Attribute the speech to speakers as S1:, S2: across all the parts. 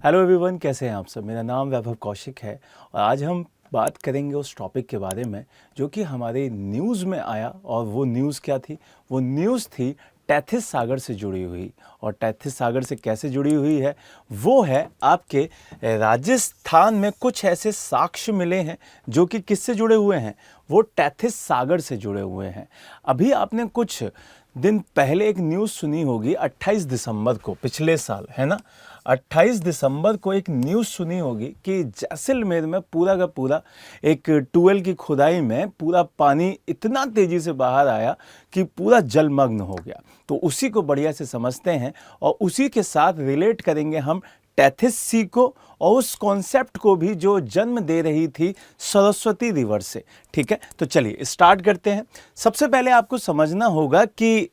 S1: Hello everyone, कैसे हैं आप सब। मेरा नाम वैभव कौशिक है और आज हम बात करेंगे उस टॉपिक के बारे में जो कि हमारे न्यूज़ में आया। और वो न्यूज़ क्या थी? वो न्यूज़ थी टेथिस सागर से जुड़ी हुई। और टेथिस सागर से कैसे जुड़ी हुई है? वो है आपके राजस्थान में कुछ ऐसे साक्ष्य मिले हैं जो कि किससे जुड़े हुए हैं? वो टेथिस सागर से जुड़े हुए हैं। अभी आपने कुछ दिन पहले एक न्यूज़ सुनी होगी, 28 दिसंबर को, पिछले साल, है ना। 28 दिसंबर को एक न्यूज़ सुनी होगी कि जैसलमेर में पूरा का पूरा एक ट्यूबवेल की खुदाई में पूरा पानी इतना तेज़ी से बाहर आया कि पूरा जलमग्न हो गया। तो उसी को बढ़िया से समझते हैं और उसी के साथ रिलेट करेंगे हम टेथिस सी को और उस कॉन्सेप्ट को भी जो जन्म दे रही थी सरस्वती रिवर से। ठीक है, तो चलिए स्टार्ट करते हैं। सबसे पहले आपको समझना होगा कि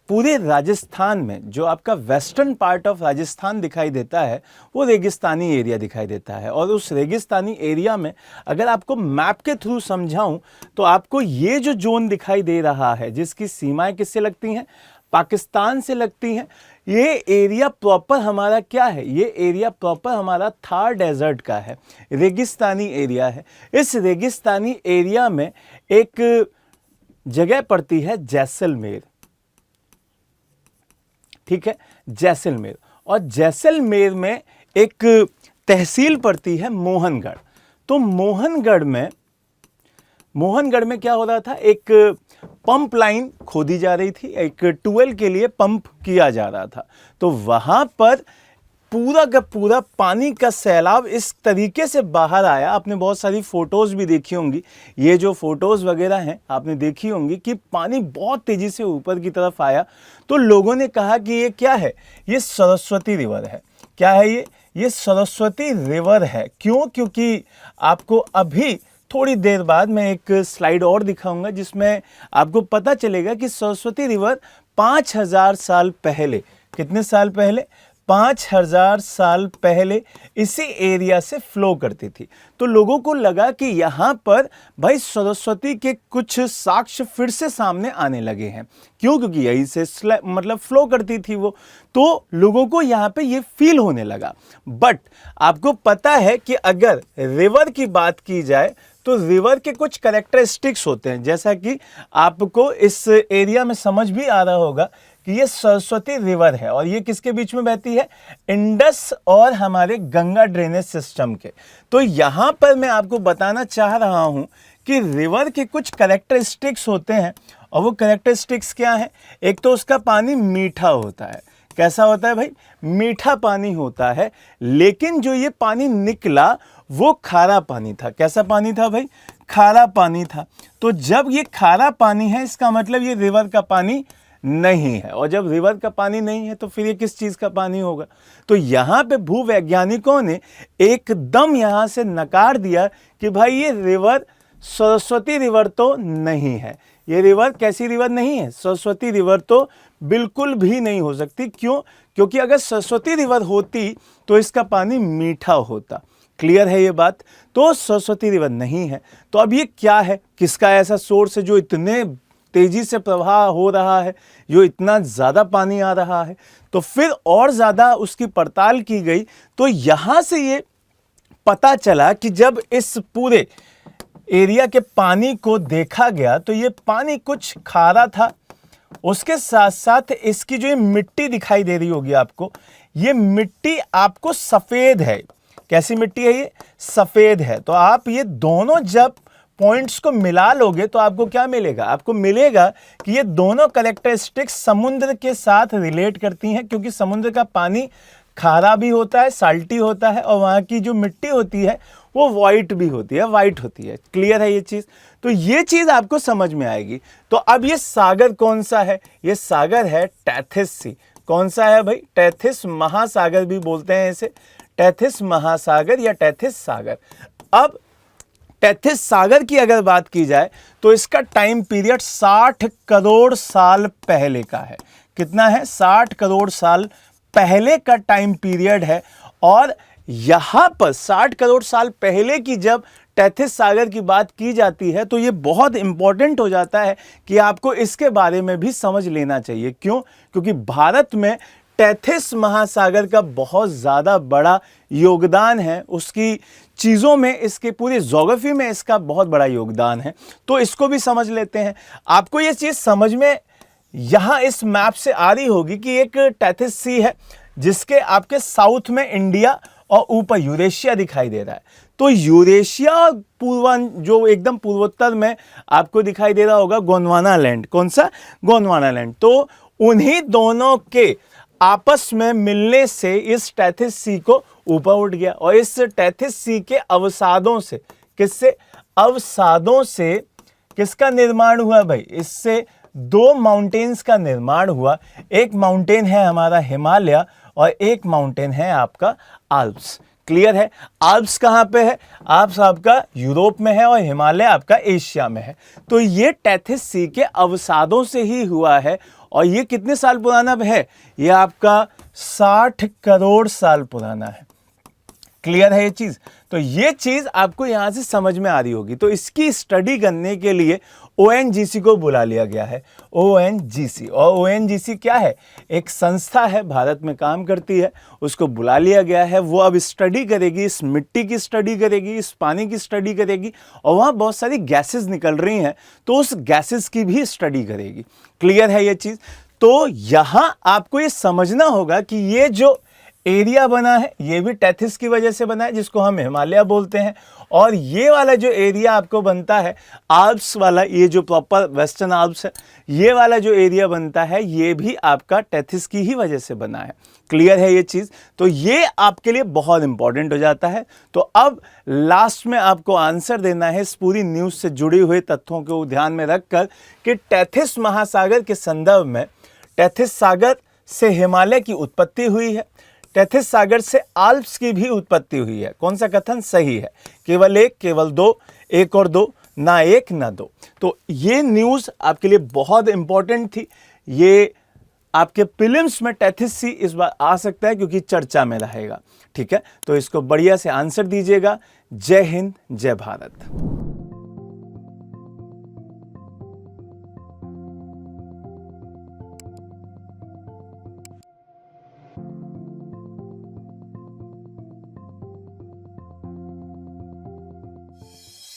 S1: पूरे राजस्थान में जो आपका वेस्टर्न पार्ट ऑफ राजस्थान दिखाई देता है वो रेगिस्तानी एरिया दिखाई देता है। और उस रेगिस्तानी एरिया में अगर आपको मैप के थ्रू समझाऊं तो आपको ये जो जोन दिखाई दे रहा है जिसकी सीमाएं किससे लगती हैं? पाकिस्तान से लगती हैं। ये एरिया प्रॉपर हमारा क्या है? ये एरिया प्रॉपर हमारा थार डेजर्ट का है, रेगिस्तानी एरिया है। इस रेगिस्तानी एरिया में एक जगह पड़ती है जैसलमेर। ठीक है, जैसलमेर। और जैसलमेर में एक तहसील पड़ती है मोहनगढ़। तो मोहनगढ़ में क्या हो रहा था? एक पंप लाइन खोदी जा रही थी, एक ट्यूबवेल के लिए पंप किया जा रहा था। तो वहां पर पूरा का पूरा पानी का सैलाब इस तरीके से बाहर आया। आपने बहुत सारी फोटोज भी देखी होंगी, ये जो फोटोज वगैरह हैं आपने देखी होंगी कि पानी बहुत तेजी से ऊपर की तरफ आया। तो लोगों ने कहा कि ये क्या है? ये सरस्वती रिवर है। क्या है ये सरस्वती रिवर है। क्यों? क्योंकि आपको अभी थोड़ी देर बाद मैं एक स्लाइड और दिखाऊंगा जिसमें आपको पता चलेगा कि सरस्वती रिवर 5000 साल पहले, कितने साल पहले? 5000 साल पहले इसी एरिया से फ्लो करती थी। तो लोगों को लगा कि यहाँ पर भाई सरस्वती के कुछ साक्ष्य फिर से सामने आने लगे हैं। क्यों? क्योंकि यही से मतलब फ्लो करती थी वो। तो लोगों को यहाँ पे ये फील होने लगा। बट आपको पता है कि अगर रिवर की बात की जाए तो रिवर के कुछ कैरेक्टरिस्टिक्स होते हैं, जैसा कि आपको इस एरिया में समझ भी आ रहा होगा कि ये सरस्वती रिवर है और ये किसके बीच में बहती है? इंडस और हमारे गंगा ड्रेनेज सिस्टम के। तो यहां पर मैं आपको बताना चाह रहा हूं कि रिवर के कुछ कैरेक्टरिस्टिक्स होते हैं। और वो कैरेक्टरिस्टिक्स क्या है? एक तो उसका पानी मीठा होता है। कैसा होता है भाई? मीठा पानी होता है। लेकिन जो ये पानी निकला वो खारा पानी था। कैसा पानी था भाई? खारा पानी था। तो जब ये खारा पानी है इसका मतलब ये रिवर का पानी नहीं है। और जब रिवर का पानी नहीं है तो फिर ये किस चीज का पानी होगा? तो यहां पे भूवैज्ञानिकों ने एकदम यहां से नकार दिया कि भाई ये रिवर सरस्वती रिवर तो नहीं है। ये रिवर कैसी रिवर नहीं है? सरस्वती रिवर तो बिल्कुल भी नहीं हो सकती। क्यों? क्योंकि अगर सरस्वती रिवर होती तो इसका पानी मीठा होता। क्लियर है ये बात? तो सरस्वती रिवर नहीं है। तो अब ये क्या है? किसका ऐसा सोर्स है जो इतने तेजी से प्रवाह हो रहा है, जो इतना ज्यादा पानी आ रहा है? तो फिर और ज्यादा उसकी पड़ताल की गई तो यहां से ये पता चला कि जब इस पूरे एरिया के पानी को देखा गया तो ये पानी कुछ खारा था। उसके साथ साथ इसकी जो ये मिट्टी दिखाई दे रही होगी आपको, ये मिट्टी आपको सफेद है। कैसी मिट्टी है ये? सफेद है। तो आप ये दोनों जब पॉइंट्स को मिला लोगे तो आपको क्या मिलेगा? आपको मिलेगा कि ये दोनों कैरेक्टरिस्टिक्स समुद्र के साथ रिलेट करती हैं, क्योंकि समुद्र का पानी खारा भी होता है, साल्टी होता है, और वहां की जो मिट्टी होती है वो वाइट भी होती है, वाइट होती है। क्लियर है ये चीज? तो ये चीज आपको समझ में आएगी। तो अब ये सागर कौन सा है? ये सागर है टेथिस सी। कौन सा है भाई? टेथिस महासागर भी बोलते हैं इसे, टेथिस महासागर या टेथिस सागर। अब टेथिस सागर की अगर बात की जाए तो इसका टाइम पीरियड 60 करोड़ साल पहले का है। कितना है? 60 करोड़ साल पहले का टाइम पीरियड है। और यहां पर 60 करोड़ साल पहले की जब टेथिस सागर की बात की जाती है तो ये बहुत इंपॉर्टेंट हो जाता है कि आपको इसके बारे में भी समझ लेना चाहिए। क्यों? क्योंकि भारत में टेथिस महासागर का बहुत ज़्यादा बड़ा योगदान है, उसकी चीज़ों में, इसके पूरी ज्योग्राफी में इसका बहुत बड़ा योगदान है। तो इसको भी समझ लेते हैं। आपको ये चीज़ समझ में यहाँ इस मैप से आ रही होगी कि एक टेथिस सी है जिसके आपके साउथ में इंडिया और ऊपर यूरेशिया दिखाई दे रहा है। तो यूरेशिया जो एकदम पूर्वोत्तर में आपको दिखाई दे रहा होगा गोंडवाना लैंड। कौन सा? गोंडवाना लैंड। तो उन्हीं दोनों के आपस में मिलने से इस टेथिस सी को ऊपर उठ गया और इस टेथिस सी के अवसादों से, किससे? अवसादों से किसका निर्माण हुआ भाई? इससे दो माउंटेन्स का निर्माण हुआ। एक माउंटेन है हमारा हिमालय और एक माउंटेन है आपका आल्प्स। क्लियर है? आल्प्स कहाँ पे है? आल्प्स आपका यूरोप में है और हिमालय आपका एशिया में है। तो ये टेथिस सी के अवसादों से ही हुआ है और ये कितने साल पुराना है? ये आपका 60 करोड़ साल पुराना है। क्लियर है ये चीज? तो ये चीज आपको यहां से समझ में आ रही होगी। तो इसकी स्टडी करने के लिए ONGC को बुला लिया गया है। ONGC, और ONGC क्या है? एक संस्था है, भारत में काम करती है, उसको बुला लिया गया है। वो अब स्टडी करेगी, इस मिट्टी की स्टडी करेगी, इस पानी की स्टडी करेगी और वहाँ बहुत सारी गैसेस निकल रही हैं, तो उस गैसेस की भी स्टडी करेगी। क्लियर है ये चीज़? तो यहाँ आपको ये समझना होगा कि ये जो एरिया बना है ये भी टेथिस की वजह से बना है, जिसको हम हिमालय बोलते हैं। और ये वाला जो एरिया आपको बनता है आल्प्स वाला, ये जो प्रॉपर वेस्टर्न आल्प्स है, ये वाला जो एरिया बनता है ये भी आपका टेथिस की ही वजह से बना है। क्लियर है ये चीज़? तो ये आपके लिए बहुत इंपॉर्टेंट हो जाता है। तो अब लास्ट में आपको आंसर देना है इस पूरी न्यूज़ से जुड़े हुए तथ्यों को ध्यान में रखकर कि टेथिस महासागर के संदर्भ में टेथिस सागर से हिमालय की उत्पत्ति हुई है, टेथिस सागर से आल्प्स की भी उत्पत्ति हुई है। कौन सा कथन सही है? केवल एक, केवल दो, एक और दो, ना एक ना दो। तो ये न्यूज़ आपके लिए बहुत इंपॉर्टेंट थी। ये आपके प्रीलिम्स में टेथिस सी इस बार आ सकता है क्योंकि चर्चा में रहेगा। ठीक है, तो इसको बढ़िया से आंसर दीजिएगा। जय हिंद, जय भारत।